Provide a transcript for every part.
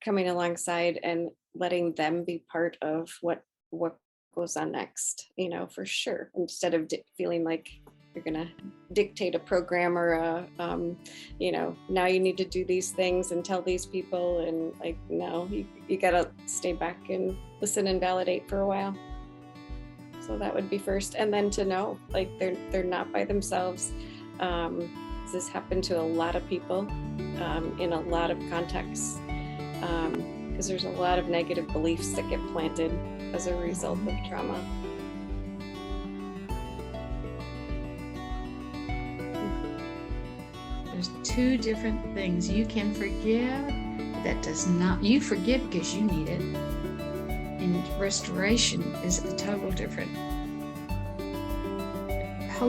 coming alongside and letting them be part of what goes on next, for sure, instead of feeling like you're gonna dictate a program or now you need to do these things and tell these people, and like, no, you gotta stay back and listen and validate for a while. So that would be first, and then to know like they're not by themselves. This happened to a lot of people in a lot of contexts, because there's a lot of negative beliefs that get planted as a result of trauma. There's two different things. You can forgive, but that does not, you forgive because you need it. And restoration is a total different,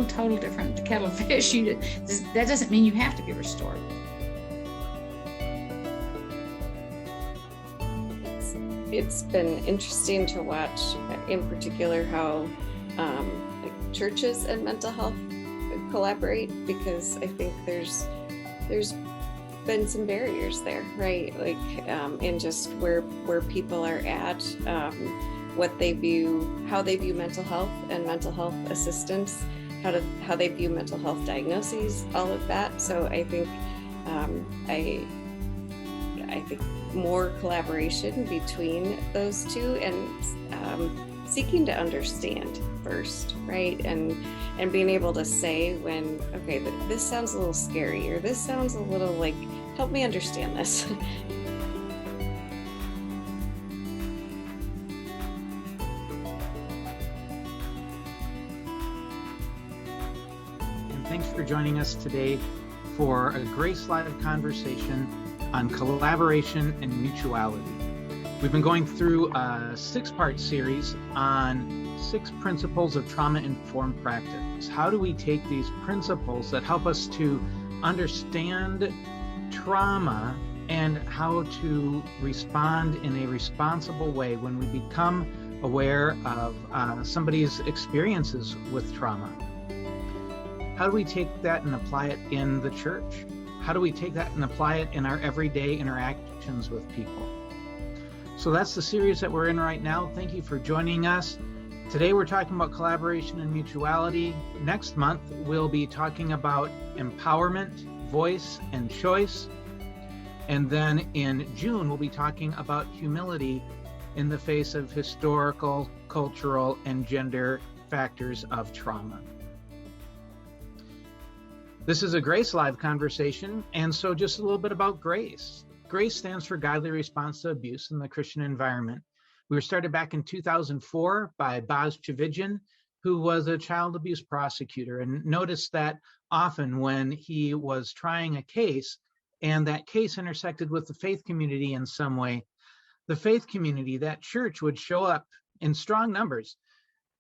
total different kettle of fish. That doesn't mean you have to be restored. It's been interesting to watch, in particular, how like churches and mental health collaborate, because I think there's been some barriers there, right? Like in just where people are at, what they view, how they view mental health and mental health assistance, how they view mental health diagnoses, all of that. So I think I think more collaboration between those two, and seeking to understand first, right? And being able to say when, okay, this sounds a little scary, or this sounds a little like, help me understand this. And thanks for joining us today for a Grace Live conversation on collaboration and mutuality. We've been going through a 6-part series on 6 principles of trauma-informed practice. How do we take these principles that help us to understand trauma and how to respond in a responsible way when we become aware of somebody's experiences with trauma? How do we take that and apply it in the church? How do we take that and apply it in our everyday interactions with people? So that's the series that we're in right now. Thank you for joining us. Today we're talking about collaboration and mutuality. Next month, we'll be talking about empowerment, voice, and choice. And then in June, we'll be talking about humility in the face of historical, cultural, and gender factors of trauma. This is a Grace Live conversation, and so just a little bit about Grace. Grace stands for Godly Response to Abuse in the Christian Environment. We were started back in 2004 by Boz Chividjian, who was a child abuse prosecutor, and noticed that often when he was trying a case, and that case intersected with the faith community in some way, the faith community, that church, would show up in strong numbers,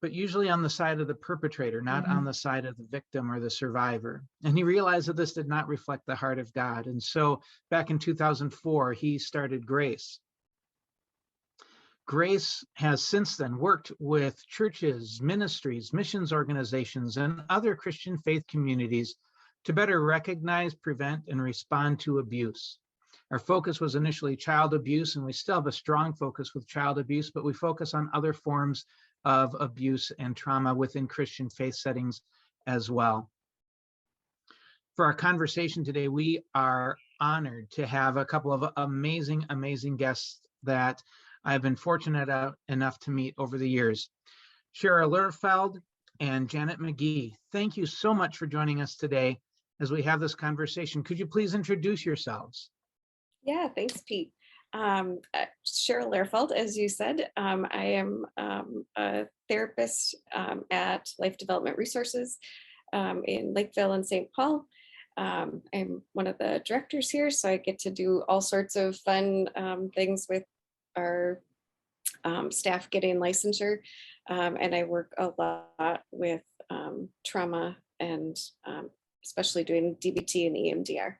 but usually on the side of the perpetrator, not on the side of the victim or the survivor. And he realized that this did not reflect the heart of God. And so back in 2004, he started Grace. Grace has since then worked with churches, ministries, missions organizations, and other Christian faith communities to better recognize, prevent, and respond to abuse. Our focus was initially child abuse, and we still have a strong focus with child abuse, but we focus on other forms of abuse and trauma within Christian faith settings as well. For our conversation today, we are honored to have a couple of amazing guests that I've been fortunate enough to meet over the years. Cheryl Lerfeld and Janet McGee, thank you so much for joining us today as we have this conversation. Could you please introduce yourselves? Yeah, thanks, Pete. Cheryl Lerfeld, as you said, I am a therapist at Life Development Resources in Lakeville and St. Paul. I'm one of the directors here, so I get to do all sorts of fun things with our staff getting licensure, and I work a lot with trauma and especially doing DBT and EMDR.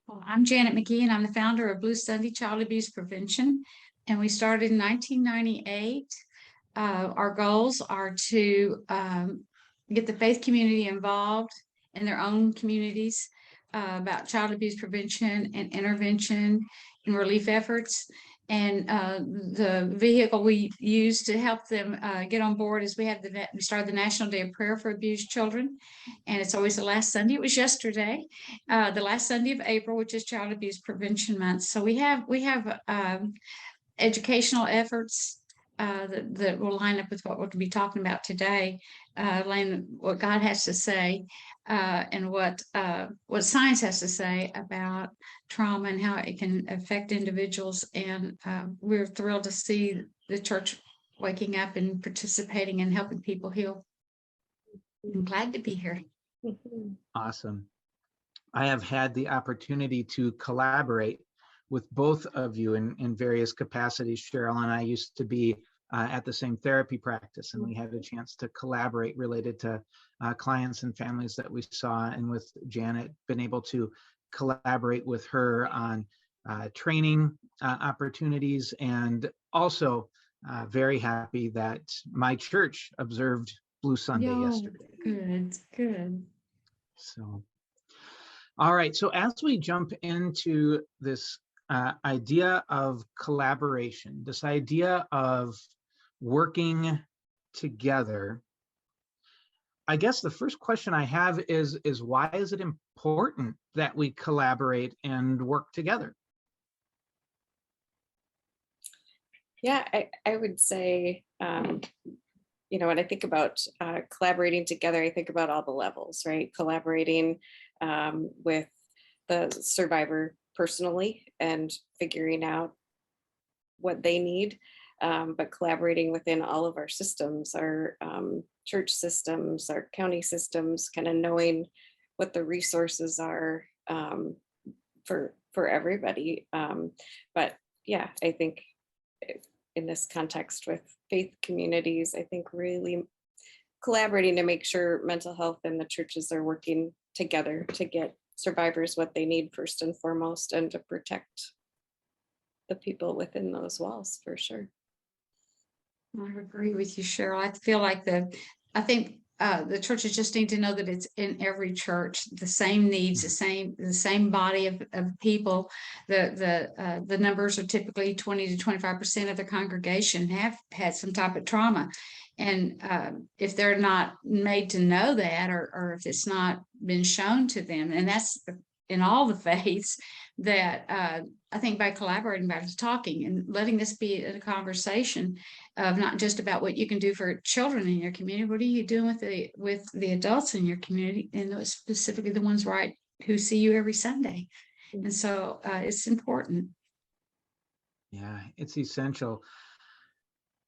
Well, I'm Janet McGee, and I'm the founder of Blue Sunday Child Abuse Prevention, and we started in 1998. Our goals are to get the faith community involved in their own communities, about child abuse prevention and intervention and relief efforts. And the vehicle we use to help them get on board is we started the National Day of Prayer for Abused Children, and it's always the last Sunday. It was yesterday, the last Sunday of April, which is Child Abuse Prevention Month. So we have educational efforts that will line up with what we'll be talking about today, what God has to say and what science has to say about trauma and how it can affect individuals. And we're thrilled to see the church waking up and participating and helping people heal. I'm glad to be here. Awesome. I have had the opportunity to collaborate with both of you in various capacities. Cheryl and I used to be at the same therapy practice, and we had a chance to collaborate related to clients and families that we saw. And with Janet, been able to collaborate with her on training opportunities, and also very happy that my church observed Blue Sunday yesterday. Good. So, all right. So as we jump into this idea of collaboration, this idea of working together, I guess the first question I have is why is it important that we collaborate and work together? Yeah, I would say, when I think about collaborating together, I think about all the levels, right? Collaborating with the survivor personally and figuring out what they need, but collaborating within all of our systems, our church systems, our county systems, kind of knowing what the resources are for everybody. But yeah, I think in this context with faith communities, I think really collaborating to make sure mental health and the churches are working together to get survivors what they need first and foremost, and to protect the people within those walls, for sure. I agree with you, Cheryl. I feel like I think the churches just need to know that it's in every church, the same needs, the same body of people. The numbers are typically 20 to 25% of the congregation have had some type of trauma. And if they're not made to know that, or if it's not been shown to them, and that's in all the faiths, that I think by collaborating, by talking and letting this be a conversation of not just about what you can do for children in your community, what are you doing with the adults in your community, and specifically the ones who see you every Sunday. And so it's important. Yeah, it's essential.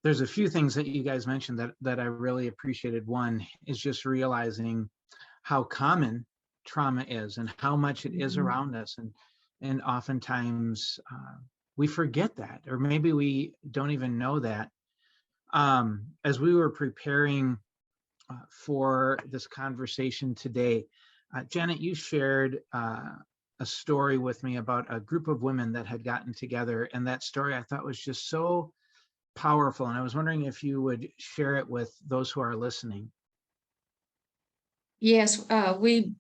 There's a few things that you guys mentioned that I really appreciated. One is just realizing how common trauma is and how much it is around us, and oftentimes we forget that, or maybe we don't even know that. As we were preparing for this conversation today, Janet, you shared a story with me about a group of women that had gotten together, and that story I thought was just so powerful, and I was wondering if you would share it with those who are listening. Yes, we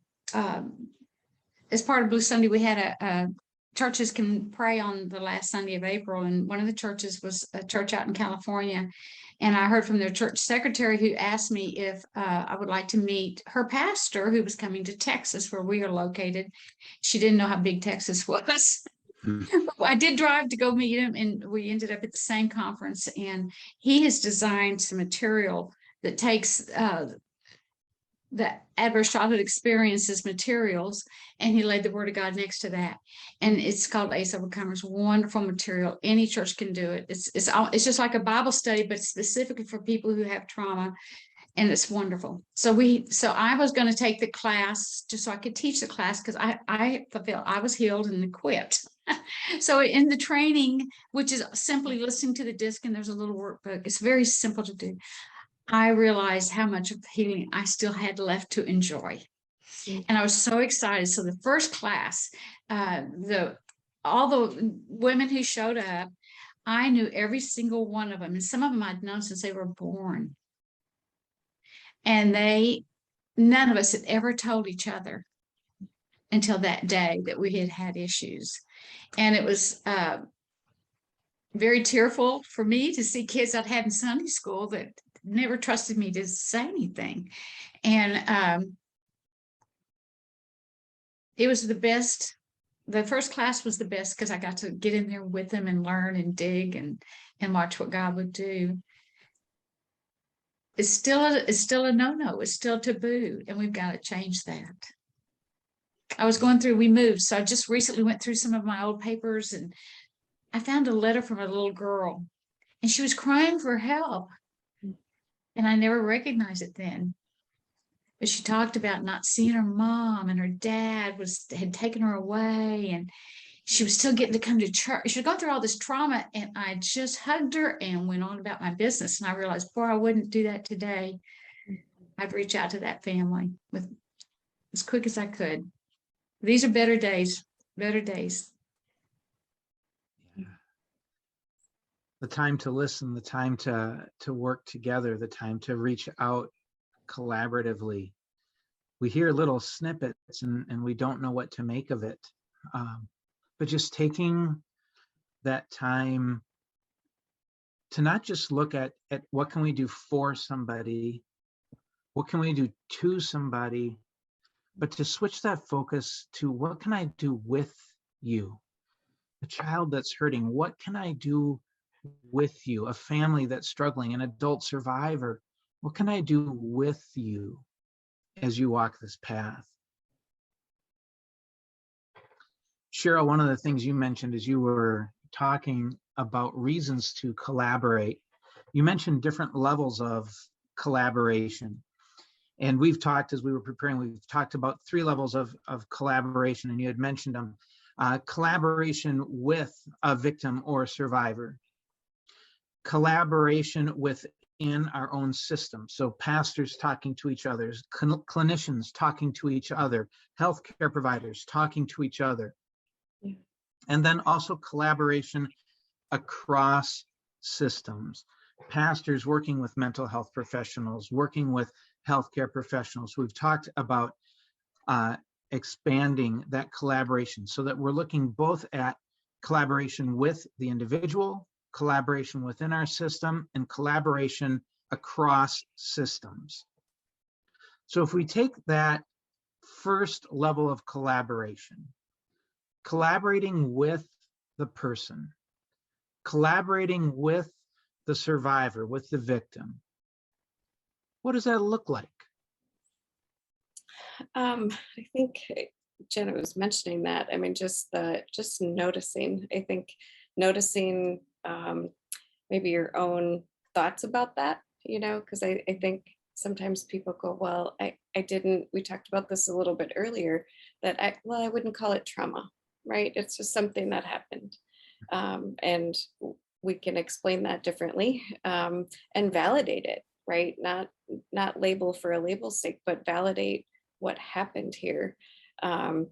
as part of Blue Sunday, we had churches can pray on the last Sunday of April, and one of the churches was a church out in California. And I heard from their church secretary, who asked me if I would like to meet her pastor, who was coming to Texas, where we are located. She didn't know how big Texas was. I did drive to go meet him, and we ended up at the same conference. And he has designed some material that takes the adverse childhood experiences materials, and he laid the Word of God next to that. And it's called Ace Overcomers. Wonderful material. Any church can do it. It's just like a Bible study, but specifically for people who have trauma. And it's wonderful. So I was going to take the class just so I could teach the class, because I felt I was healed and equipped. So in the training, which is simply listening to the disc, and there's a little workbook, it's very simple to do. I realized how much of healing I still had left to enjoy. And I was so excited. So the first class, all the women who showed up, I knew every single one of them. And some of them I'd known since they were born. And none of us had ever told each other until that day that we had had issues. And it was very tearful for me to see kids I'd had in Sunday school that never trusted me to say anything. And it was the best. The first class was the best because I got to get in there with them and learn and dig and watch what God would do. It's still a no-no. It's still taboo, and we've got to change that. I was going through, we moved, so I just recently went through some of my old papers, and I found a letter from a little girl, and she was crying for help, and I never recognized it then. But she talked about not seeing her mom, and her dad had taken her away, and she was still getting to come to church. She had gone through all this trauma, and I just hugged her and went on about my business. And I realized, boy, I wouldn't do that today. I'd reach out to that family with as quick as I could. These are better days, better days. Yeah. The time to listen, the time to work together, the time to reach out collaboratively. We hear little snippets and we don't know what to make of it. But just taking that time to not just look at what can we do for somebody, what can we do to somebody, but to switch that focus to what can I do with you? A child that's hurting, what can I do with you? A family that's struggling, an adult survivor, what can I do with you as you walk this path? Cheryl, one of the things you mentioned as you were talking about reasons to collaborate, you mentioned different levels of collaboration. And we've talked, as we were preparing, we've talked about 3 levels of collaboration, and you had mentioned them. Collaboration with a victim or survivor. Collaboration within our own system. So pastors talking to each other, clinicians talking to each other, healthcare providers talking to each other. Yeah. And then also collaboration across systems. Pastors working with mental health professionals, working with healthcare professionals. We've talked about expanding that collaboration so that we're looking both at collaboration with the individual, collaboration within our system, and collaboration across systems. So if we take that first level of collaboration, collaborating with the person, collaborating with the survivor, with the victim, what does that look like? I think Jenna was mentioning that. I mean, just noticing. I think noticing maybe your own thoughts about that, because I think sometimes people go, well, I didn't, we talked about this a little bit earlier, that I wouldn't call it trauma, right? It's just something that happened. And we can explain that differently and validate it, right? Not label for a label's sake, but validate what happened here. And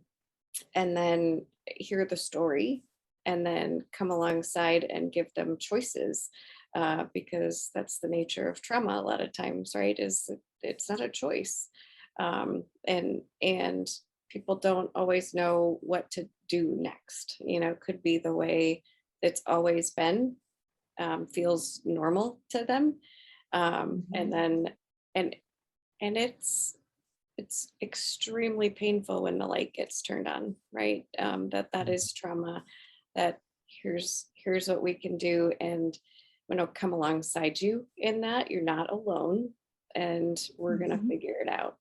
then hear the story and then come alongside and give them choices, because that's the nature of trauma a lot of times, right? Is it's not a choice. And people don't always know what to do next. Could be the way it's always been, feels normal to them. And then, and it's extremely painful when the light gets turned on, right? That is trauma, that here's what we can do. And come alongside you in that. You're not alone, and we're going to figure it out.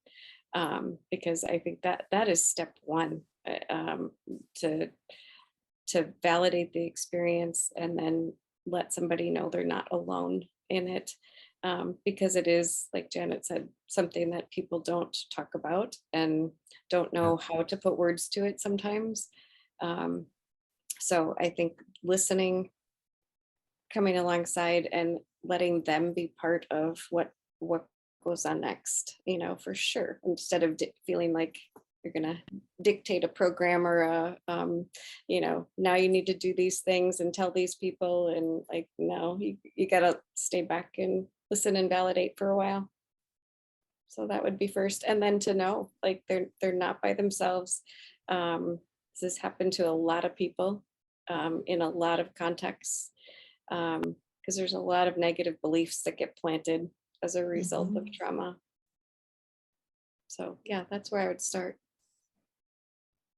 Because I think that is step one, to validate the experience and then let somebody know they're not alone in it. Because it is, like Janet said, something that people don't talk about and don't know how to put words to it sometimes. So I think listening, coming alongside and letting them be part of what goes on next, for sure, instead of feeling like you're going to dictate a program or now you need to do these things and tell these people, and like, no, you got to stay back and listen and validate for a while. So that would be first. And then to know, like, they're not by themselves. This happened to a lot of people in a lot of contexts because there's a lot of negative beliefs that get planted as a result of trauma. So yeah, that's where I would start.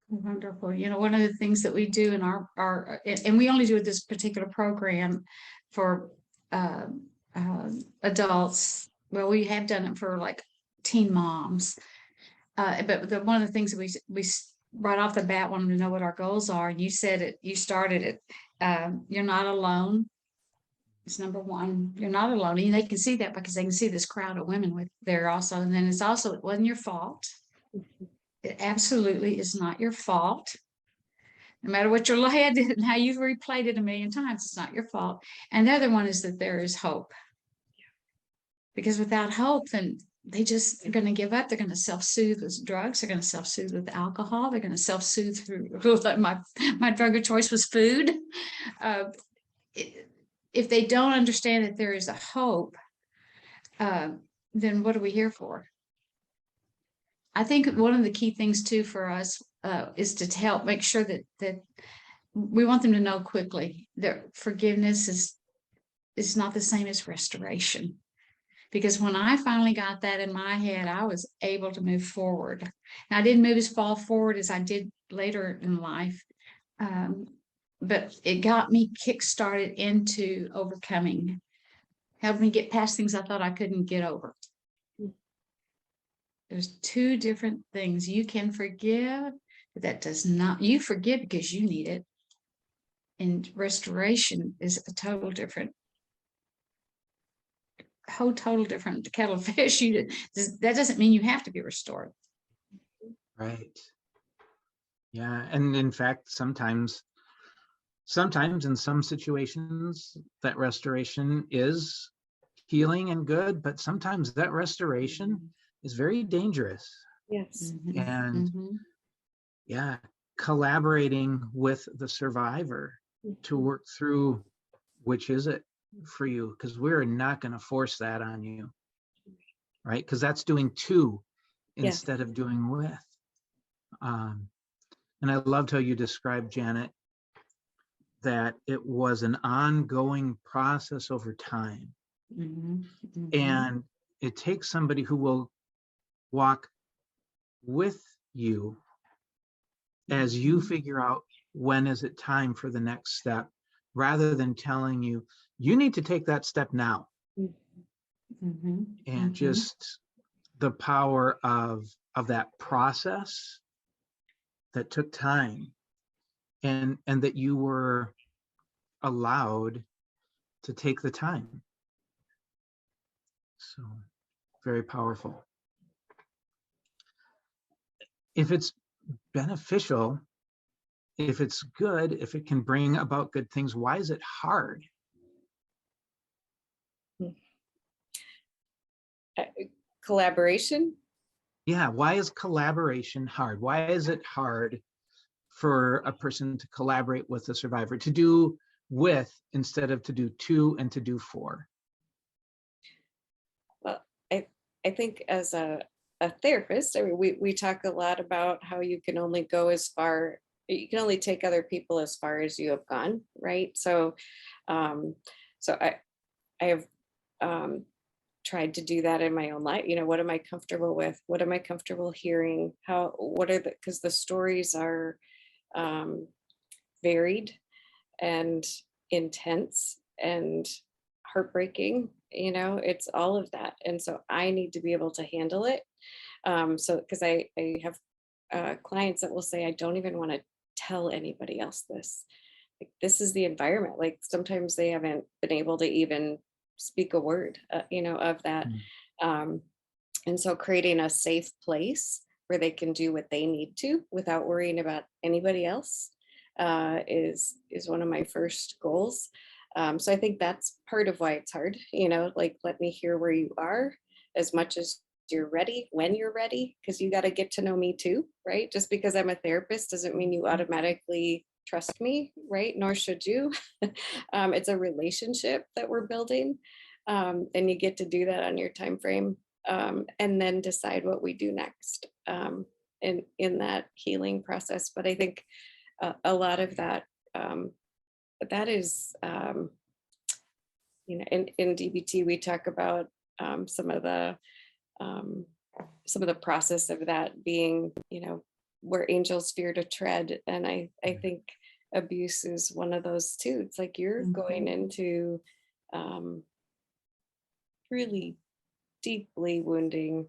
Wonderful. You know, one of the things that we do in our and we only do this particular program for uh, adults. Well, we have done it for like teen moms. But one of the things that we right off the bat wanted to know what our goals are. You said it, you started it. You're not alone. It's number one. You're not alone. And they can see that because they can see this crowd of women with there also. And then it's also, it wasn't your fault. It absolutely is not your fault. No matter what your head did and how you've replayed it a million times, it's not your fault. And the other one is that there is hope. Because without hope, then they just are going to give up. They're going to self-soothe with drugs. They're going to self-soothe with alcohol. They're going to self-soothe through my drug of choice was food. If they don't understand that there is a hope, then what are we here for? I think one of the key things too for us is to help make sure that we want them to know quickly that forgiveness is not the same as restoration. Because when I finally got that in my head, I was able to move forward. And I didn't move as far forward as I did later in life. But it got me kick-started into overcoming, helped me get past things I thought I couldn't get over. There's two different things. You can forgive, but that does not, you forgive because you need it. And restoration is a total different kettle of fish. That doesn't mean you have to be restored. Right. Yeah. And in fact, sometimes in some situations that restoration is healing and good, but sometimes that restoration is very dangerous. Yes. And yeah, collaborating with the survivor to work through which is it for you, because we're not going to force that on you, right? Because that's doing to instead of doing with. And I loved how you described, Janet, that it was an ongoing process over time. And it takes somebody who will walk with you as you figure out when is it time for the next step, rather than telling you, you need to take that step now. And just the power of that process that took time, and that you were allowed to take the time. So very powerful. If it's beneficial, if it's good, if it can bring about good things, why is it hard? Collaboration. Yeah, why is collaboration hard? Why is it hard for a person to collaborate with a survivor, to do with instead of to do to and to do for? Well, I think as a therapist, I mean, we talk a lot about how you can only go as far, you can only take other people as far as you have gone, right? So so I have tried to do that in my own life. You know, what am I comfortable with? What am I comfortable hearing? What are because the stories are varied and intense and heartbreaking. You know, it's all of that. And so I need to be able to handle it. So because I have clients that will say, I don't even want to tell anybody else this. Like, this is the environment. Like, sometimes they haven't been able to even speak a word, you know, of that. And so creating a safe place where they can do what they need to without worrying about anybody else is one of my first goals. So I think that's part of why it's hard, you know, like, let me hear where you are as much as you're ready, when you're ready, because you got to get to know me too, right? Just because I'm a therapist doesn't mean you automatically trust me, right? Nor should you. It's a relationship that we're building, and you get to do that on your time frame, and then decide what we do next. in that healing process. But I think a lot of that, that is, in DBT, we talk about some of the process of that being, where angels fear to tread. And I think abuse is one of those too. It's like you're going into really deeply wounding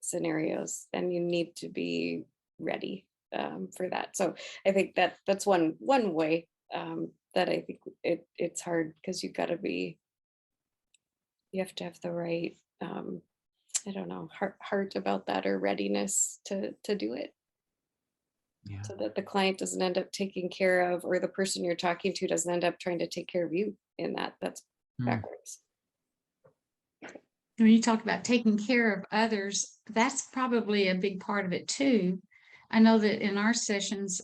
scenarios, and you need to be ready for that. So I think that's one way that I think it's hard, because you have to have the right I don't know, heart about that, or readiness to do it, Yeah. so that the client doesn't end up taking care of, or the person you're talking to doesn't end up trying to take care of you in that. That's Mm. backwards. When you talk about taking care of others, that's probably a big part of it too. I know that in our sessions,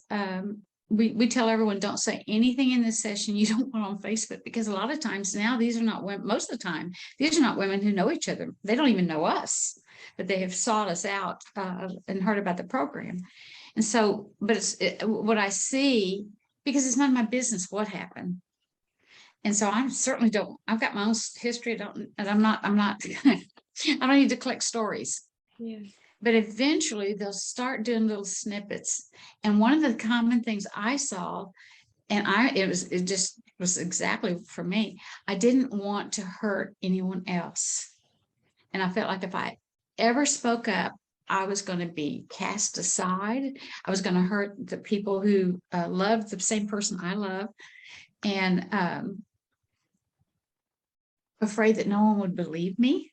we tell everyone, don't say anything in this session you don't want on Facebook, because a lot of times now, these are not women, most of the time, these are not women who know each other. They don't even know us, but they have sought us out and heard about the program. And so, but what I see, because it's none of my business what happened. And so I certainly don't, I've got my own history. I'm not, I don't need to collect stories. Yeah. But eventually they'll start doing little snippets. And one of the common things I saw, and it just was exactly for me, I didn't want to hurt anyone else. And I felt like if I ever spoke up, I was going to be cast aside. I was going to hurt the people who love the same person I love. And afraid that no one would believe me.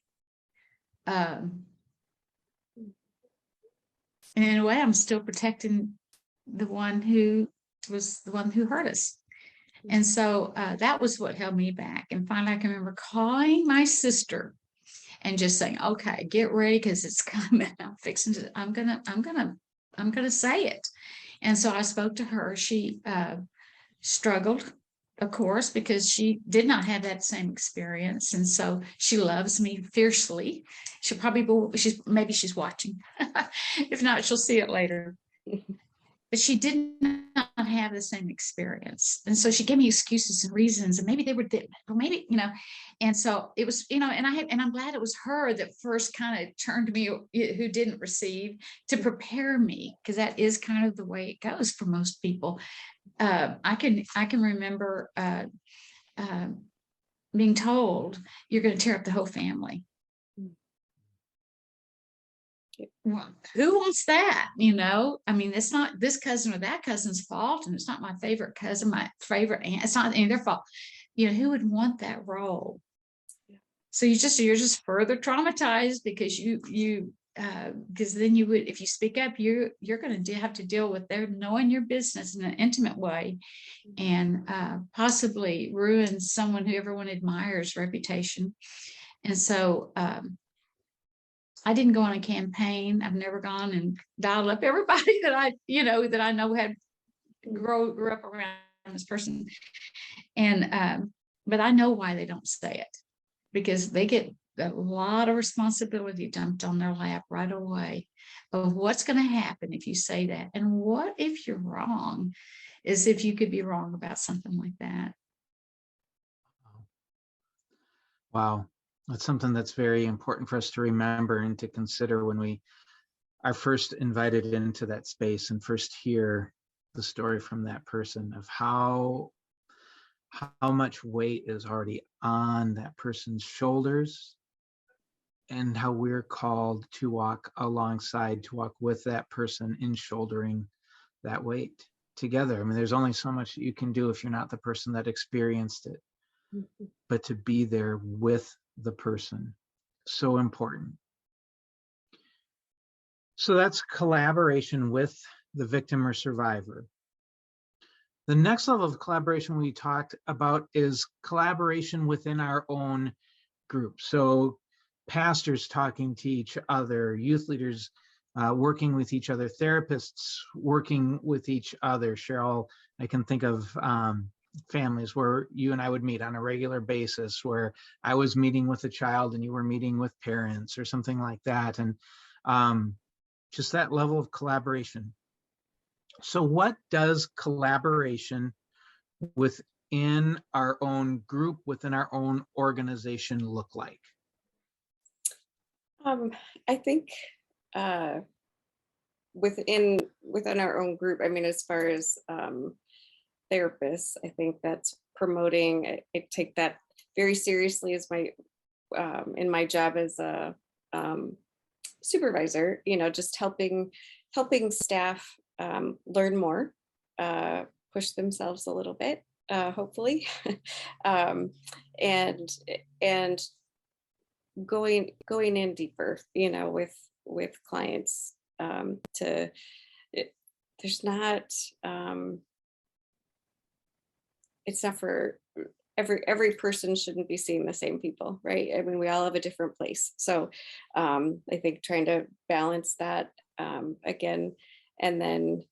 And in a way, I'm still protecting the one who was the one who hurt us. And so that was what held me back. And finally, I can remember calling my sister and just saying, "Okay, get ready, because it's coming. I'm gonna say it." And so I spoke to her. She struggled, of course, because she did not have that same experience. And so she loves me fiercely. She'll probably, maybe she's watching. If not, she'll see it later. But she did not have the same experience. And so she gave me excuses and reasons, and maybe they were, or maybe, and so it was, and I'm glad it was her that first kind of turned to me, who didn't receive, to prepare me, because that is kind of the way it goes for most people. I can remember being told, you're going to tear up the whole family. Well, who wants that? I mean, it's not this cousin or that cousin's fault, and it's not my favorite cousin, my favorite aunt. It's not any of their fault. Who would want that role? So you're just further traumatized, because because then you would, if you speak up, you're going to have to deal with them knowing your business in an intimate way, and possibly ruin someone who everyone admires reputation. And so I didn't go on a campaign. I've never gone and dialed up everybody that I know had grew up around this person. And but I know why they don't say it, because they get a lot of responsibility dumped on their lap right away of what's going to happen if you say that. And what if you're wrong, as if you could be wrong about something like that. Wow. That's something that's very important for us to remember and to consider when we are first invited into that space and first hear the story from that person, of how much weight is already on that person's shoulders, and how we're called to walk alongside, to walk with that person in shouldering that weight together. I mean, there's only so much you can do if you're not the person that experienced it, but to be there with the person, so important. So that's collaboration with the victim or survivor. The next level of collaboration we talked about is collaboration within our own group. So pastors talking to each other, youth leaders working with each other, therapists working with each other. Cheryl, I can think of families where you and I would meet on a regular basis, where I was meeting with a child and you were meeting with parents, or something like that. And just that level of collaboration. So what does collaboration within our own group, within our own organization look like? I think uh, within our own group, I mean, as far as therapists, I think that's promoting. I take that very seriously as my in my job as a supervisor. Just helping staff learn more, push themselves a little bit, hopefully, um, and and going in deeper, with clients, to it, there's not it's not for every person shouldn't be seeing the same people, right? I mean, we all have a different place. So I think trying to balance that, again, and then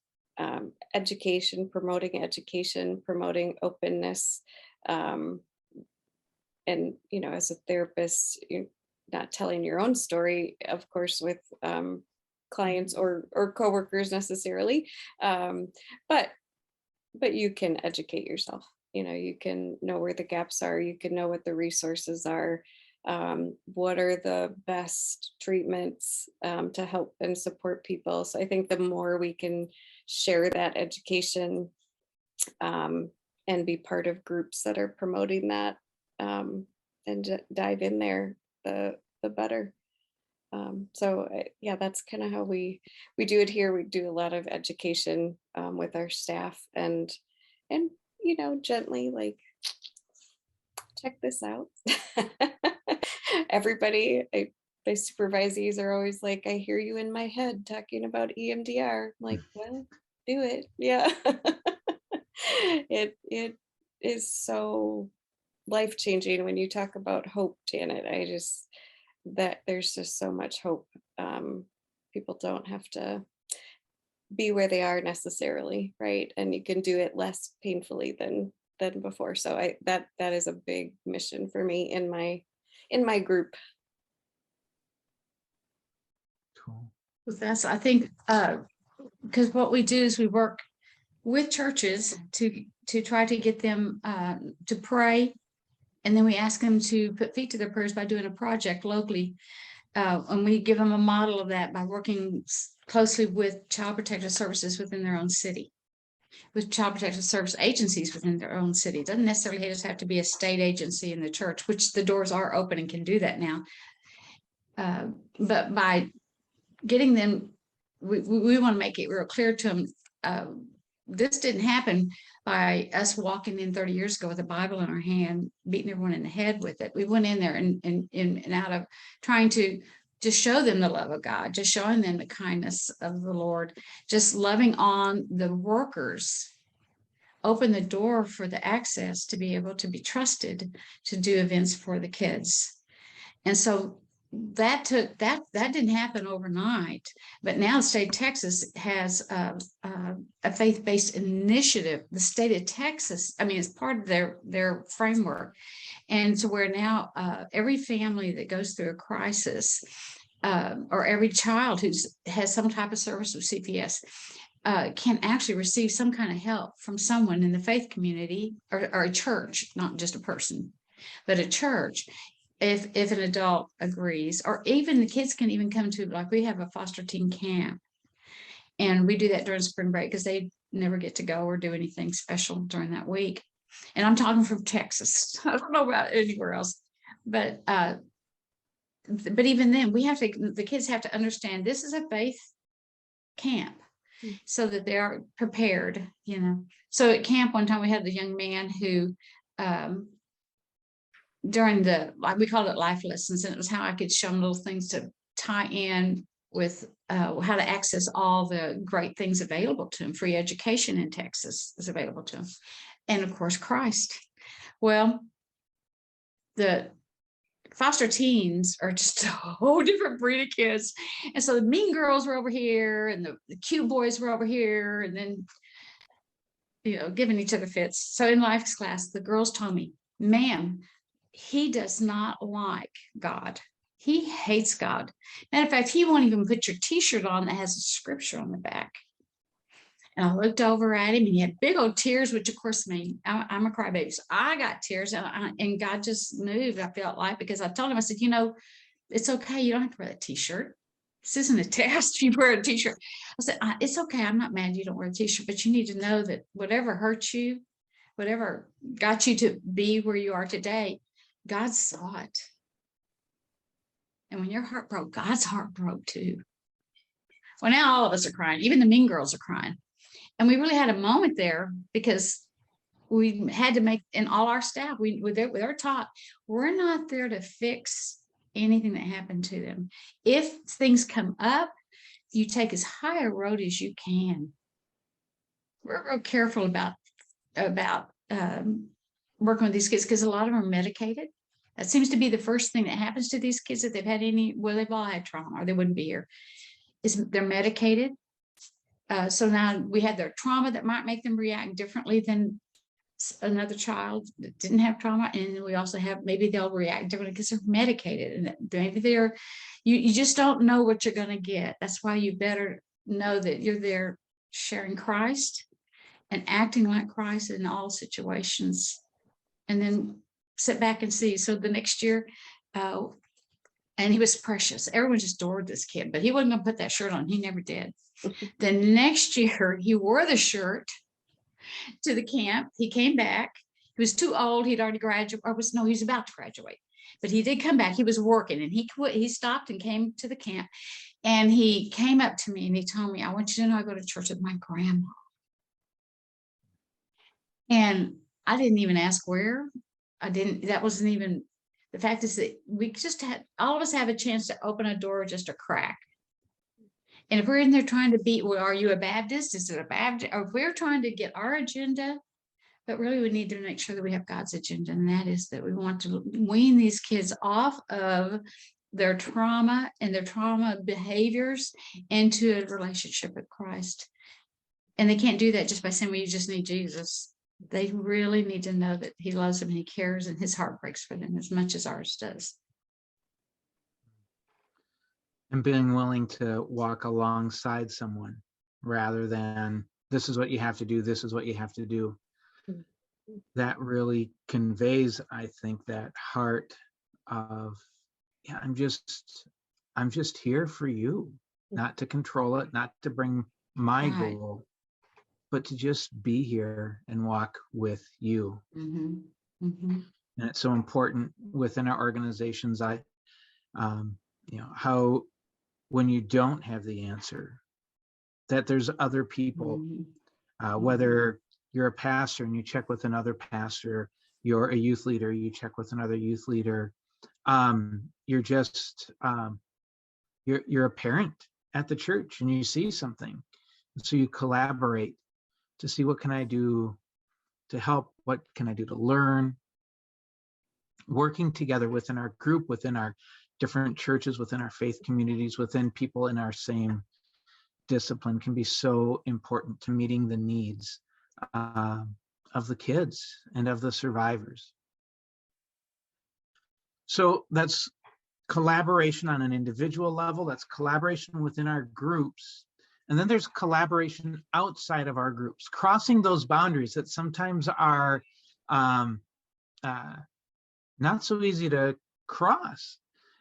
education, promoting openness, um, and as a therapist, you're not telling your own story, of course, with clients or coworkers necessarily, um, but you can educate yourself. You can know where the gaps are, you can know what the resources are, what are the best treatments, to help and support people. So I think the more we can share that education, and be part of groups that are promoting that, and dive in there, the better. Yeah, that's kind of how we do it here. We do a lot of education, with our staff, and gently, like, check this out. Everybody, my supervisees are always like, I hear you in my head talking about EMDR. I'm like, well, do it. Yeah. It is so life changing when you talk about hope, Janet. That there's just so much hope. People don't have to be where they are necessarily, right? And you can do it less painfully than before. So that is a big mission for me in my group. Cool. That's, I think, because what we do is we work with churches to try to get them to pray, and then we ask them to put feet to their prayers by doing a project locally, and we give them a model of that by working closely with child protective services within their own city, with child protective service agencies within their own city. It doesn't necessarily just have to be a state agency in the church, which the doors are open and can do that now. But by getting them, we want to make it real clear to them. This didn't happen by us walking in 30 years ago with a Bible in our hand, beating everyone in the head with it. We went in there and out of trying to just show them the love of God, just showing them the kindness of the Lord, just loving on the workers, open the door for the access to be able to be trusted to do events for the kids. And so that didn't happen overnight, but now the state of Texas has a faith-based initiative. The state of Texas, I mean, it's part of their framework, and so where now every family that goes through a crisis, or every child who has some type of service with CPS, can actually receive some kind of help from someone in the faith community, or a church, not just a person, but a church. If an adult agrees, or even the kids can even come to, like, we have a foster teen camp, and we do that during spring break because they never get to go or do anything special during that week. And I'm talking from Texas. I don't know about anywhere else, but even then, the kids have to understand this is a faith camp, so that they are prepared. So at camp one time we had the young man who, during we called it life lessons, and it was how I could show them little things to tie in with how to access all the great things available to them. Free education in Texas is available to them, and of course Christ. Well, the foster teens are just a whole different breed of kids, and so the mean girls were over here, and the cute boys were over here, and then giving each other fits. So in life class, the girls told me, "Ma'am, he does not like God. He hates God. Matter of fact, he won't even put your t-shirt on that has a scripture on the back. And I looked over at him and he had big old tears, which of course me, I'm a crybaby. So I got tears and God just moved, I felt like, because I told him, I said, you know, it's okay. You don't have to wear that t-shirt. This isn't a test. You wear a t-shirt. I said, it's okay. I'm not mad you don't wear a t-shirt, but you need to know that whatever hurt you, whatever got you to be where you are today, God saw it. And when your heart broke, God's heart broke too. Well, now all of us are crying. Even the mean girls are crying. And we really had a moment there because we had to make, in all our staff, we were taught, we're not there to fix anything that happened to them. If things come up, you take as high a road as you can. We're real careful about working with these kids because a lot of them are medicated. That seems to be the first thing that happens to these kids if they've had they've all had trauma or they wouldn't be here. They're medicated. So now we had their trauma that might make them react differently than another child that didn't have trauma. And we also have, maybe they'll react differently because they're medicated and maybe you just don't know what you're going to get. That's why you better know that you're there sharing Christ and acting like Christ in all situations. And then sit back and see. So the next year, and he was precious. Everyone just adored this kid, but he wasn't going to put that shirt on. He never did. The next year, he wore the shirt to the camp. He came back. He was too old. He'd already graduated. He was about to graduate. But he did come back. He was working and he quit. He stopped and came to the camp. And he came up to me and he told me, I want you to know I go to church with my grandma. And I didn't even ask where. That wasn't even, the fact is that we just all of us have a chance to open a door just a crack. And if we're in there trying to beat, well, are you a Baptist? Is it a Baptist? Or if we're trying to get our agenda, but really we need to make sure that we have God's agenda. And that is that we want to wean these kids off of their trauma and their trauma behaviors into a relationship with Christ. And they can't do that just by saying, well, you just need Jesus. They really need to know that he loves them and he cares and his heart breaks for them as much as ours does. And being willing to walk alongside someone rather than this is what you have to do, this is what you have to do. That really conveys, I think, that heart of, yeah, I'm just here for you, not to control it, not to bring my goal, but to just be here and walk with you. Mm-hmm. Mm-hmm. And it's so important within our organizations. How when you don't have the answer, that there's other people, whether you're a pastor and you check with another pastor, you're a youth leader, you check with another youth leader. You're just, you're a parent at the church and you see something. So you collaborate to see what can I do to help, what can I do to learn. Working together within our group, within our different churches, within our faith communities, within people in our same discipline can be so important to meeting the needs of the kids and of the survivors. So that's collaboration on an individual level, that's collaboration within our groups. And then there's collaboration outside of our groups, crossing those boundaries that sometimes are not so easy to cross.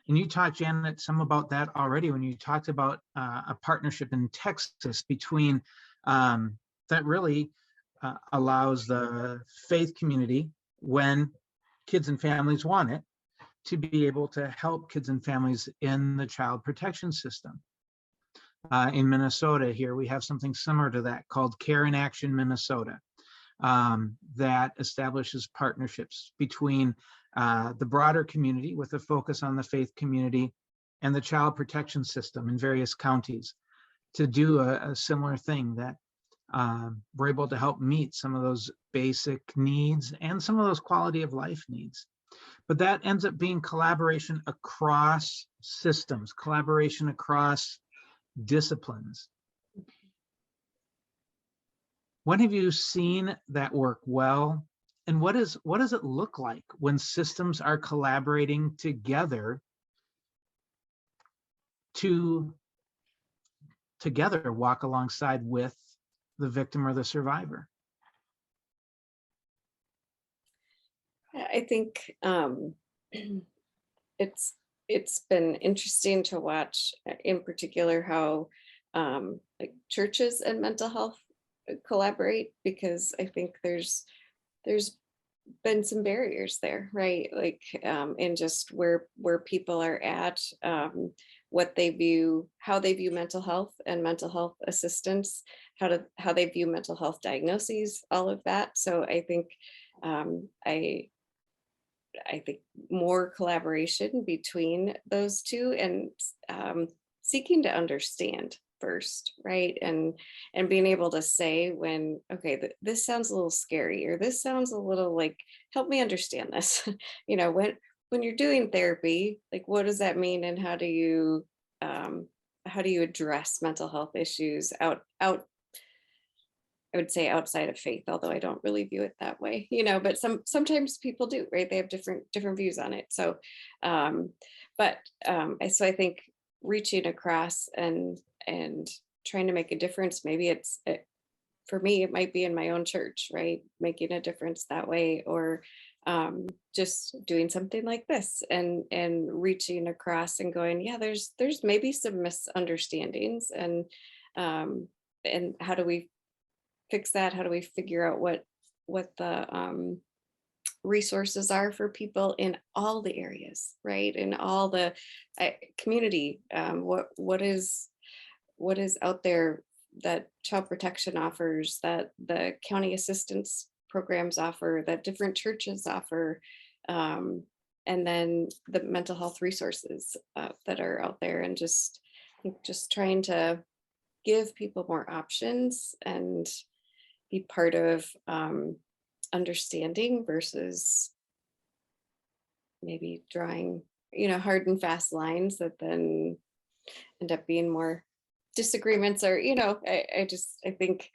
And you talked, Janet, some about that already when you talked about a partnership in Texas between that really allows the faith community, when kids and families want it, to be able to help kids and families in the child protection system. In Minnesota here, we have something similar to that called Care in Action Minnesota that establishes partnerships between the broader community with a focus on the faith community and the child protection system in various counties to do a similar thing that we're able to help meet some of those basic needs and some of those quality of life needs. But that ends up being collaboration across systems, collaboration across disciplines. When have you seen that work well? And what does it look like when systems are collaborating together to together walk alongside with the victim or the survivor. I think it's been interesting to watch, in particular, how like churches and mental health collaborate, because I think there's been some barriers there, right? Like in just where people are at, what they view, how they view mental health and mental health assistance, how they view mental health diagnoses, all of that. So I think I think more collaboration between those two, and seeking to understand first, right? And being able to say when, okay, this sounds a little scary, or this sounds a little like, help me understand this. When you're doing therapy, like, what does that mean, and how do you address mental health issues out I would say outside of faith, although I don't really view it that way, but sometimes people do, right? They have different views on it. So, so I think reaching across and trying to make a difference, maybe for me, it might be in my own church, right? Making a difference that way, or just doing something like this, and reaching across and going, yeah, there's maybe some misunderstandings, and how do we fix that? How do we figure out what the resources are for people in all the areas, right? In all the community, what is out there that child protection offers, that the county assistance programs offer, that different churches offer, and then the mental health resources that are out there, and just trying to give people more options and be part of understanding, versus maybe drawing hard and fast lines that then end up being more disagreements, or I think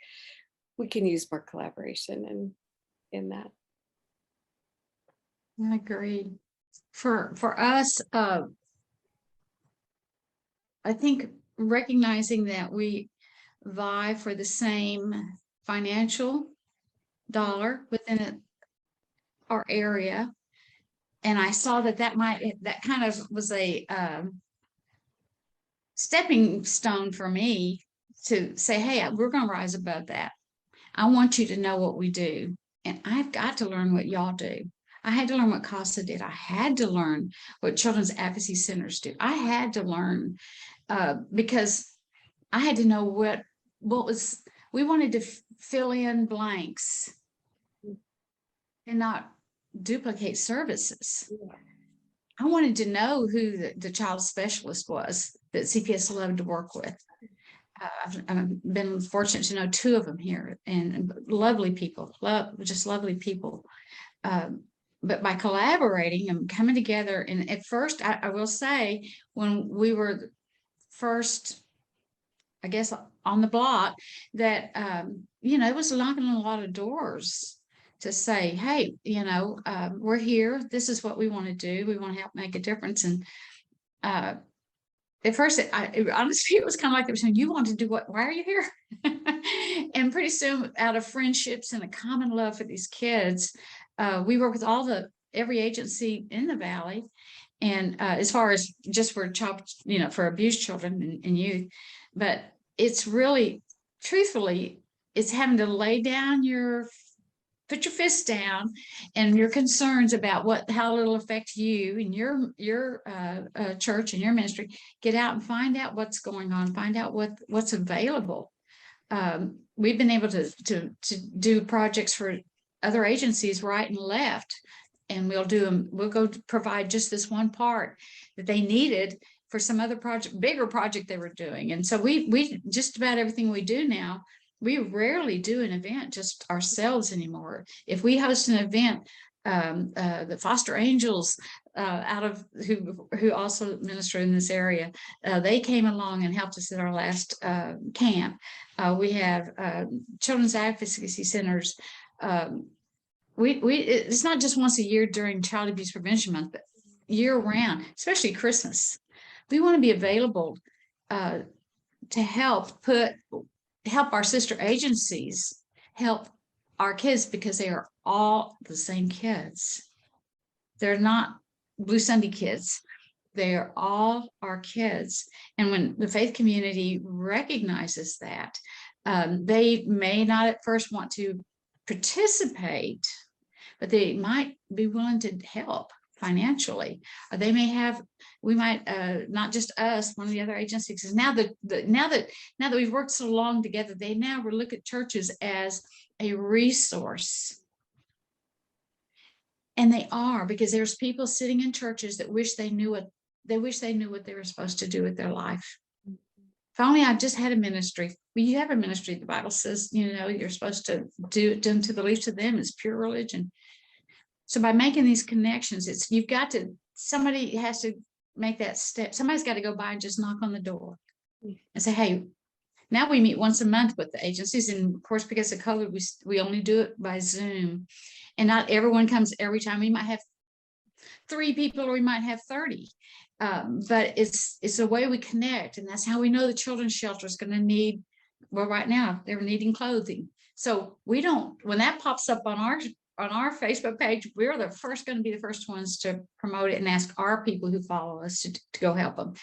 we can use more collaboration in that. I agree. For us, I think recognizing that we vie for the same financial dollar within our area, and I saw that kind of was a stepping stone for me to say, hey, we're going to rise above that. I want you to know what we do, and I've got to learn what y'all do. I had to learn what CASA did. I had to learn what children's advocacy centers do. I had to learn because I had to know what was. We wanted to fill in blanks and not duplicate services. Yeah. I wanted to know who the child specialist was that CPS loved to work with. I've been fortunate to know two of them here, and lovely people, just lovely people. But by collaborating and coming together, and at first, I will say, when we were first, I guess, on the block, that it was knocking on a lot of doors to say, hey, we're here. This is what we want to do. We want to help make a difference. And at first, honestly, it was kind of like they were saying, you want to do what? Why are you here? And pretty soon, out of friendships and a common love for these kids, we work with every agency in the Valley. And as far as just for for abused children and youth, but it's really, truthfully, it's having to put your fist down and your concerns about how it'll affect you and your church and your ministry. Get out and find out what's going on. Find out what's available. We've been able to do projects for other agencies right and left, and we'll do them. We'll go provide just this one part that they needed for some other bigger project they were doing. And so we just about everything we do now. We rarely do an event just ourselves anymore. If we host an event, the Foster Angels who also minister in this area, they came along and helped us at our last camp. We have children's advocacy centers. It's not just once a year during Child Abuse Prevention Month, but year round, especially Christmas. We want to be available to help our sister agencies help our kids, because they are all the same kids. They're not Blue Sunday kids. They are all our kids. And when the faith community recognizes that, they may not at first want to participate, but they might be willing to help financially. Or they may have, we might, not just us, one of the other agencies, is now that we've worked so long together, they now will look at churches as a resource. And they are, because there's people sitting in churches that wish they knew what they were supposed to do with their life. If only I just had a ministry. Well, you have a ministry. The Bible says, you're supposed to do it unto the least of them is pure religion. So by making these connections, somebody has to make that step. Somebody's got to go by and just knock on the door and say, hey, now we meet once a month with the agencies. And of course, because of COVID, we only do it by Zoom. And not everyone comes every time. We might have 3 people, or we might have 30. But it's a way we connect. And that's how we know the children's shelter is going to need, well, right now they're needing clothing. So when that pops up on our Facebook page, we're going to be the first ones to promote it and ask our people who follow us to go help them.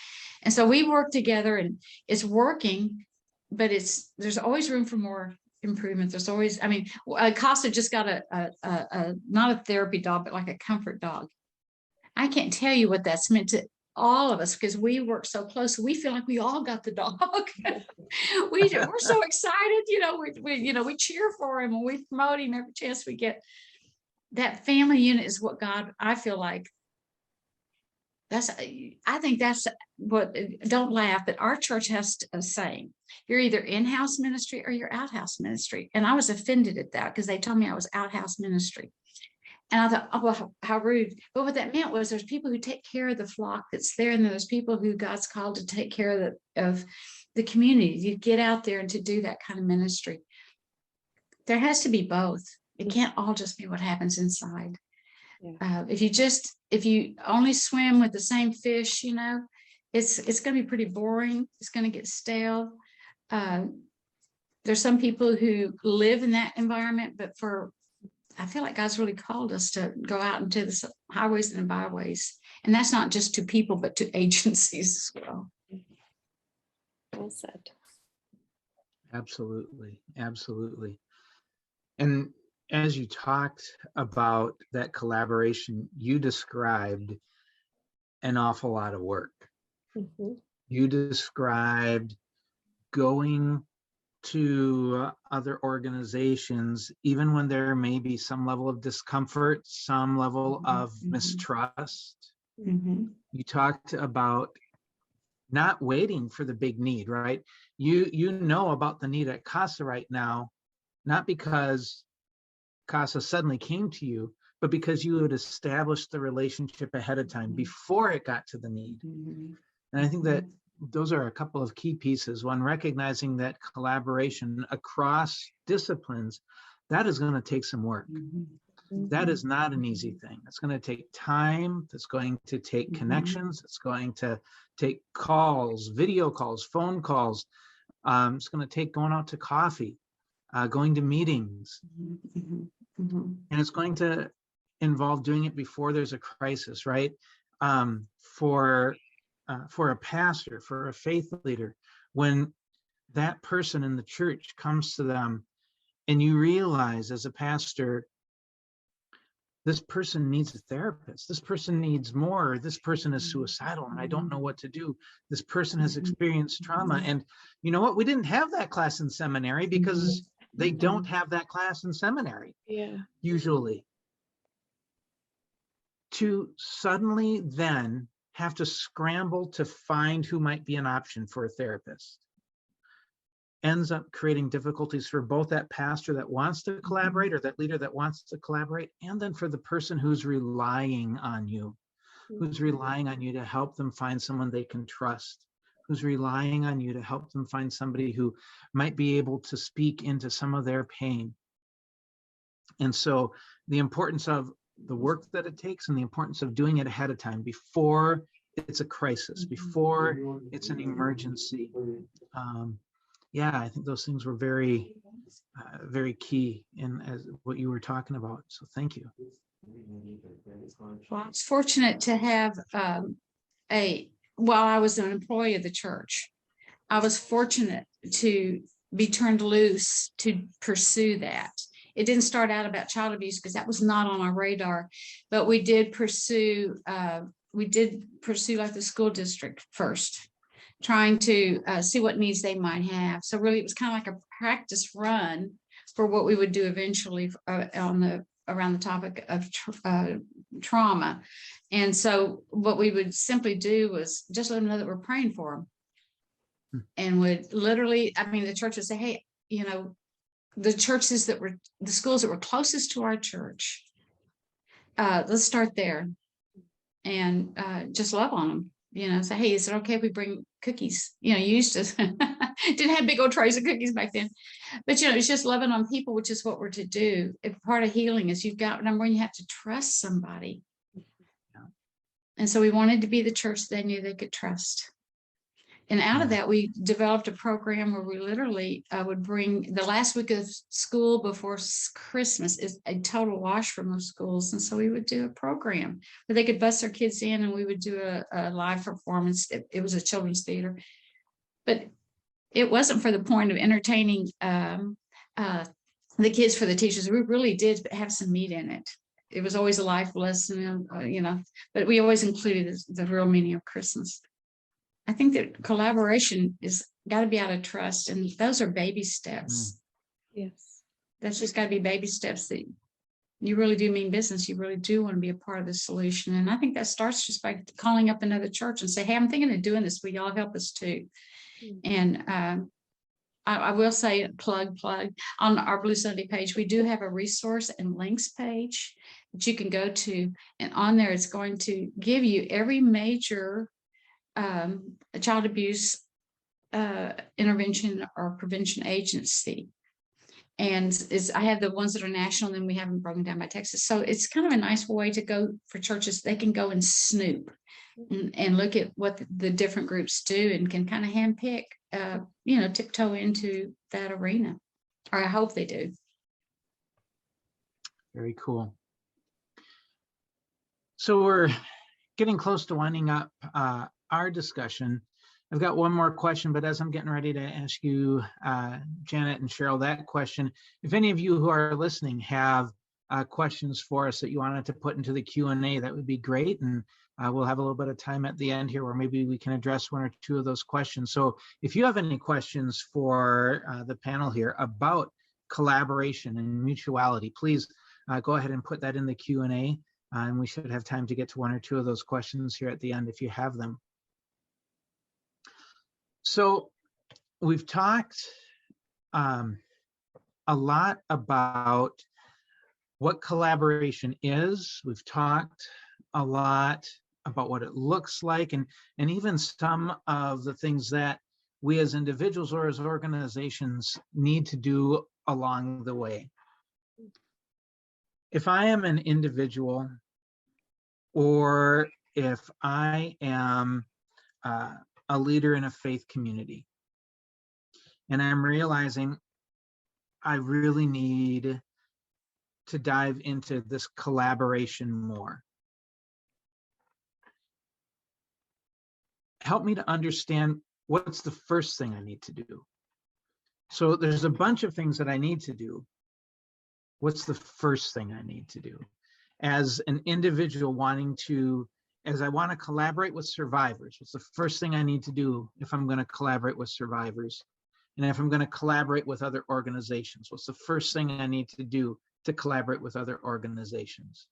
And so we work together, and it's working, but there's always room for more improvement. There's always, Costa just got not a therapy dog, but like a comfort dog. I can't tell you what that's meant to all of us, because we work so close. We feel like we all got the dog. We're so excited, we cheer for him and we promote him every chance we get. That family unit is what God, I feel like, I think that's what, don't laugh, but our church has a saying: you're either in-house ministry or you're outhouse ministry. And I was offended at that, because they told me I was outhouse ministry. And I thought, oh, well, how rude. But what that meant was there's people who take care of the flock that's there, and there's people who God's called to take care of the community. You get out there and to do that kind of ministry. There has to be both. It can't all just be what happens inside. Yeah. If you only swim with the same fish, it's going to be pretty boring. It's going to get stale. There's some people who live in that environment, but I feel like God's really called us to go out into the highways and the byways. And that's not just to people, but to agencies as well. Well said. Absolutely. Absolutely. And as you talked about that collaboration, you described an awful lot of work. Mm-hmm. You described going to other organizations, even when there may be some level of discomfort, some level of mistrust. Mm-hmm. You talked about not waiting for the big need, right? You know about the need at CASA right now, not because CASA suddenly came to you, but because you had established the relationship ahead of time before it got to the need. Mm-hmm. And I think that those are a couple of key pieces. One, recognizing that collaboration across disciplines, that is going to take some work. Mm-hmm. That is not an easy thing. It's going to take time. It's going to take connections. It's going to take calls, video calls, phone calls. It's going to take going out to coffee, going to meetings. And it's going to involve doing it before there's a crisis, right? For a pastor, for a faith leader, when that person in the church comes to them and you realize as a pastor, this person needs a therapist, this person needs more, this person is suicidal and I don't know what to do, this person has experienced trauma. And you know what, we didn't have that class in seminary because they don't have that class in seminary, usually. To suddenly then have to scramble to find who might be an option for a therapist ends up creating difficulties for both that pastor that wants to collaborate or that leader that wants to collaborate, and then for the person who's relying on you, to help them find someone they can trust, who's relying on you to help them find somebody who might be able to speak into some of their pain. And so the importance of the work that it takes and the importance of doing it ahead of time before it's a crisis, before it's an emergency. Yeah, I think those things were very, very key in as what you were talking about. So thank you. Well, I was fortunate to have while I was an employee of the church, I was fortunate to be turned loose to pursue that. It didn't start out about child abuse because that was not on our radar, but we did pursue like the school district first, trying to see what needs they might have. So really, it was kind of like a practice run for what we would do eventually around the topic of trauma. And so what we would simply do was just let them know that we're praying for them. And would literally, I mean, the church would say, hey, you know, the schools that were closest to our church, let's start there and just love on them. You know, say, hey, is it okay if we bring cookies? You know, you used to didn't have big old trays of cookies back then, but you know, it's just loving on people, which is what we're to do. If part of healing is you have to trust somebody. Yeah. And so we wanted to be the church they knew they could trust. And out of that, we developed a program where we literally would bring the last week of school before Christmas is a total wash from those schools. And so we would do a program where they could bus their kids in and we would do a live performance. It was a children's theater, but it wasn't for the point of entertaining the kids for the teachers. We really did have some meat in it. It was always a life lesson, you know, but we always included the real meaning of Christmas. I think that collaboration is got to be out of trust, and those are baby steps. Yes. That's just got to be baby steps that you really do mean business. You really do want to be a part of the solution. And I think that starts just by calling up another church and say, hey, I'm thinking of doing this. Will y'all help us too? And I will say plug on our Blue Sunday page. We do have a resource and links page that you can go to. And on there, it's going to give you every major child abuse intervention or prevention agency. And I have the ones that are national, and then we have them broken down by Texas. So it's kind of a nice way to go for churches. They can go and snoop and look at what the different groups do and can kind of handpick, you know, tiptoe into that arena. Or I hope they do. Very cool. So we're getting close to winding up our discussion. I've got one more question, but as I'm getting ready to ask you, Janet and Cheryl, that question, if any of you who are listening have questions for us that you wanted to put into the Q&A, that would be great. And we'll have a little bit of time at the end here where maybe we can address one or two of those questions. So if you have any questions for the panel here about collaboration and mutuality, please go ahead and put that in the Q&A. And we should have time to get to one or two of those questions here at the end if you have them. So we've talked a lot about what collaboration is. We've talked a lot about what it looks like, and even some of the things that we as individuals or as organizations need to do along the way. If I am an individual, or if I am a leader in a faith community, and I'm realizing I really need to dive into this collaboration more, help me to understand what's the first thing I need to do. So there's a bunch of things that I need to do. What's the first thing I need to do? As an individual wanting to, as I want to collaborate with survivors, what's the first thing I need to do if I'm going to collaborate with survivors? And if I'm going to collaborate with other organizations, what's the first thing I need to do to collaborate with other organizations?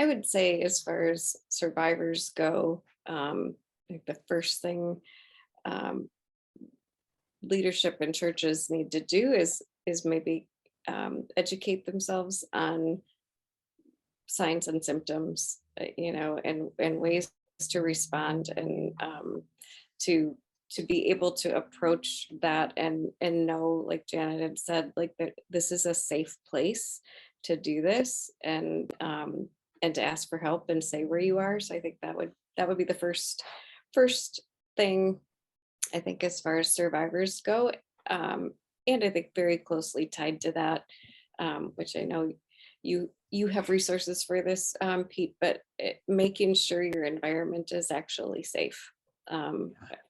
I would say, as far as survivors go, like the first thing leadership and churches need to do is maybe educate themselves on signs and symptoms, you know, and ways to respond, and to be able to approach that and know, like Janet had said, like that this is a safe place to do this, and to ask for help and say where you are. So I think that would be the first thing, I think, as far as survivors go. And I think very closely tied to that, which I know you have resources for this, Pete, but making sure your environment is actually safe,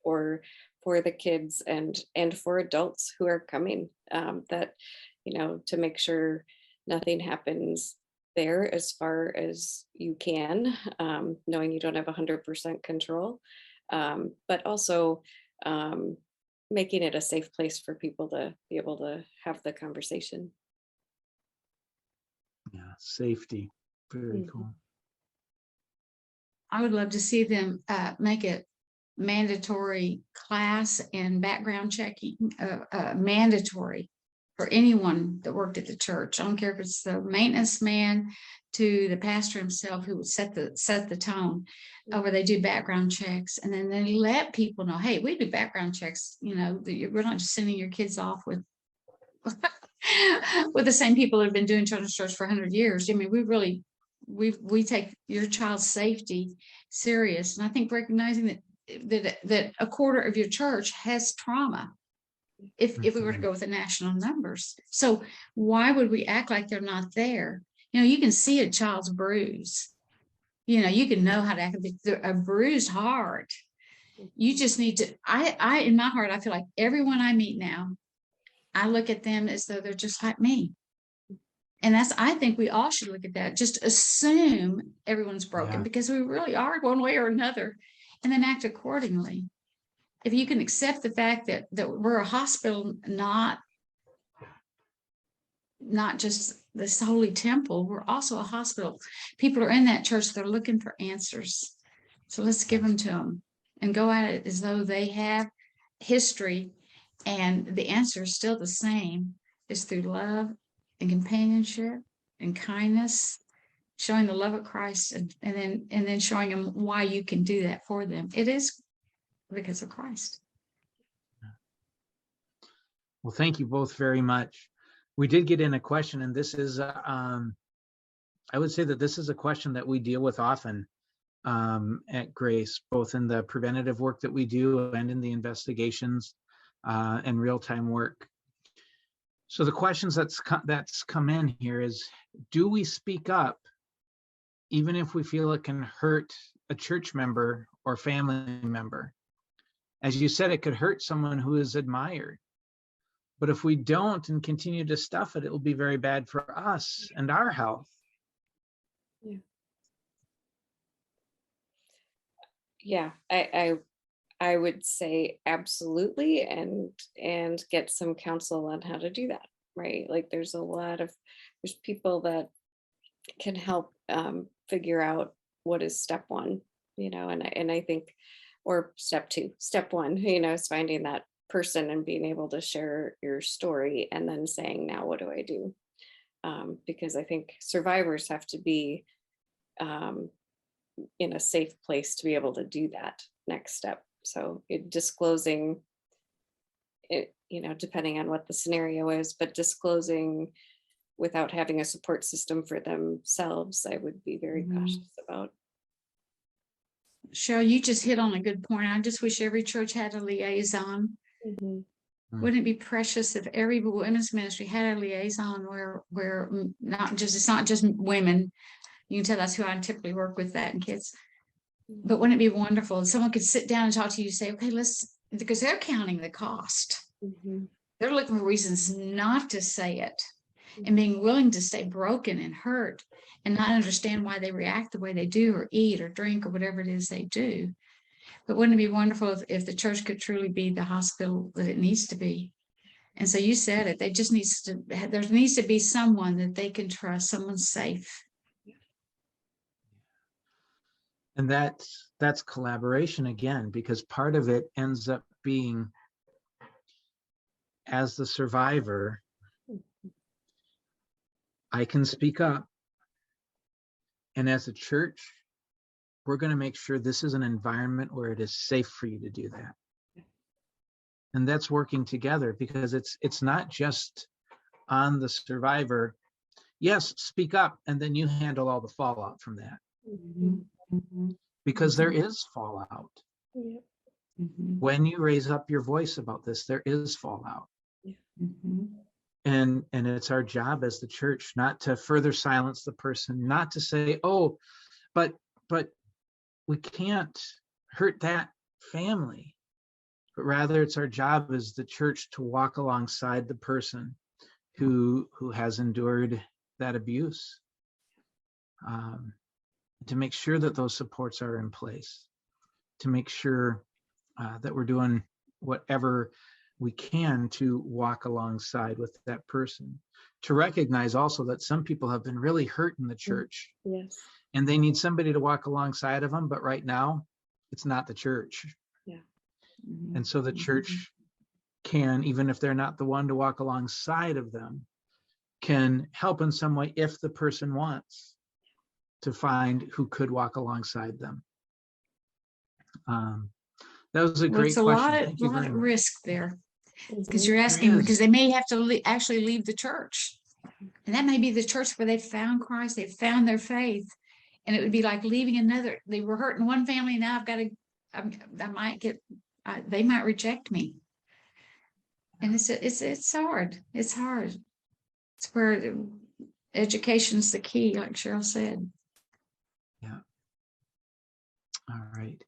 for the kids and for adults who are coming, that, to make sure nothing happens there as far as you can, knowing you don't have 100% control, but also, making it a safe place for people to be able to have the conversation. Yeah, safety. Very Mhm. cool. I would love to see them make it mandatory class and background checking, mandatory for anyone that worked at the church. I don't care if it's the maintenance man to the pastor himself who would set the tone, where they do background checks, and then they let people know, hey, we do background checks. We're not just sending your kids off with with the same people that have been doing children's church for 100 years. I mean, we take your child's safety serious, and I think recognizing that a quarter of your church has trauma, if we were to go with the national numbers. So why would we act like they're not there? You can see a child's bruise. You can know how to act with a bruised heart. You just need to, I in my heart, I feel like everyone I meet now, I look at them as though they're just like me. And I think we all should look at that. Just assume everyone's broken, Yeah. because we really are one way or another, and then act accordingly. If you can accept the fact that we're a hospital, not just this holy temple, we're also a hospital. People are in that church, they're looking for answers. So let's give them to them and go at it as though they have history, and the answer is still the same. It's through love and companionship and kindness, showing the love of Christ, and then showing them why you can do that for them. It is because of Christ. Well, thank you both very much. We did get in a question, and this is, I would say that this is a question that we deal with often at Grace, both in the preventative work that we do and in the investigations and real-time work. So the questions that's come in here is, do we speak up even if we feel it can hurt a church member or family member? As you said, it could hurt someone who is admired. But if we don't and continue to stuff it, it will be very bad for us and our health. Yeah, I would say absolutely, and get some counsel on how to do that, right? Like there's people that can help, figure out what is step one, and I think, or step two. Step one, is finding that person and being able to share your story, and then saying, now what do I do? Because I think survivors have to be, in a safe place to be able to do that next step. So disclosing it, depending on what the scenario is, but disclosing without having a support system for themselves, I would be very cautious about. Cheryl, you just hit on a good point. I just wish every church had a liaison. Wouldn't it be precious if every women's ministry had a liaison where it's not just women. You can tell that's who I typically work with, that and kids. But wouldn't it be wonderful if someone could sit down and talk to you, say, okay, because they're counting the cost. They're looking for reasons not to say it, and being willing to stay broken and hurt and not understand why they react the way they do, or eat or drink or whatever it is they do. But wouldn't it be wonderful if the church could truly be the hospital that it needs to be? And so you said it, there needs to be someone that they can trust, someone safe. And that's collaboration again, because part of it ends up being, as the survivor, I can speak up. And as a church, we're going to make sure this is an environment where it is safe for you to do that. And that's working together, because it's not just on the survivor, yes, speak up, and then you handle all the fallout from that, Mhm. Mhm. because there is fallout. Yeah. Mhm. When you raise up your voice about this, there is fallout. Mhm. And it's our job as the church not to further silence the person, not to say, oh, but we can't hurt that family, but rather it's our job as the church to walk alongside the person who has endured that abuse, to make sure that those supports are in place, to make sure that we're doing whatever we can to walk alongside with that person, to recognize also that some people have been really hurt in the church Yes. and they need somebody to walk alongside of them, but right now it's not the church. Yeah. And so the church can, even if they're not the one to walk alongside of them, can help in some way if the person wants to find who could walk alongside them. That was a Well, great it's a question. lot of Thank you very much. risk there, because Mhm. you're There asking, is. because they may have to actually leave the church, and that may be the church where they found Christ, they found their faith, and it would be like leaving another. They were hurting one family, now I've got to, I might get, they might reject me, and it's hard. It's hard. It's where education's the key, like Cheryl said. Yeah. All right.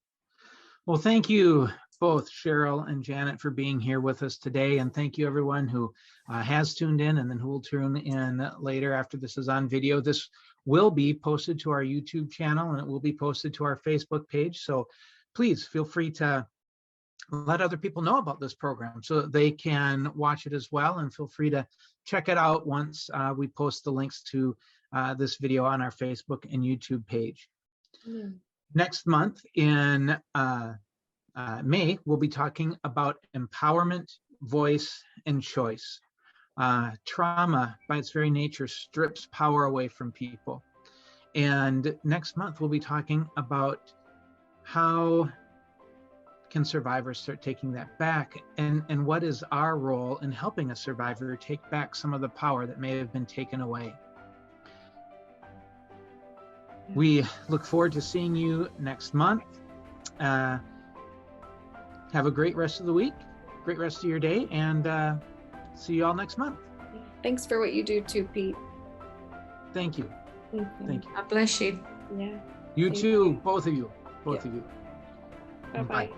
Well, thank you both, Cheryl and Janet, for being here with us today. And thank you everyone who has tuned in and then who will tune in later after this is on video. This will be posted to our YouTube channel and it will be posted to our Facebook page. So please feel free to let other people know about this program so that they can watch it as well, and feel free to check it out once we post the links to this video on our Facebook and YouTube page. Yeah. Next month in May, we'll be talking about empowerment, voice, and choice. Trauma, by its very nature, strips power away from people. And next month, we'll be talking about how can survivors start taking that back, and what is our role in helping a survivor take back some of the power that may have been taken away. We look forward to seeing you next month. Have a great rest of the week, great rest of your day, and see you all next month. Thanks for what you do too, Pete. Thank you. Thank you. God bless you. Yeah. You Thank too, both of you. Both Yeah. of you. Bye-bye. Bye.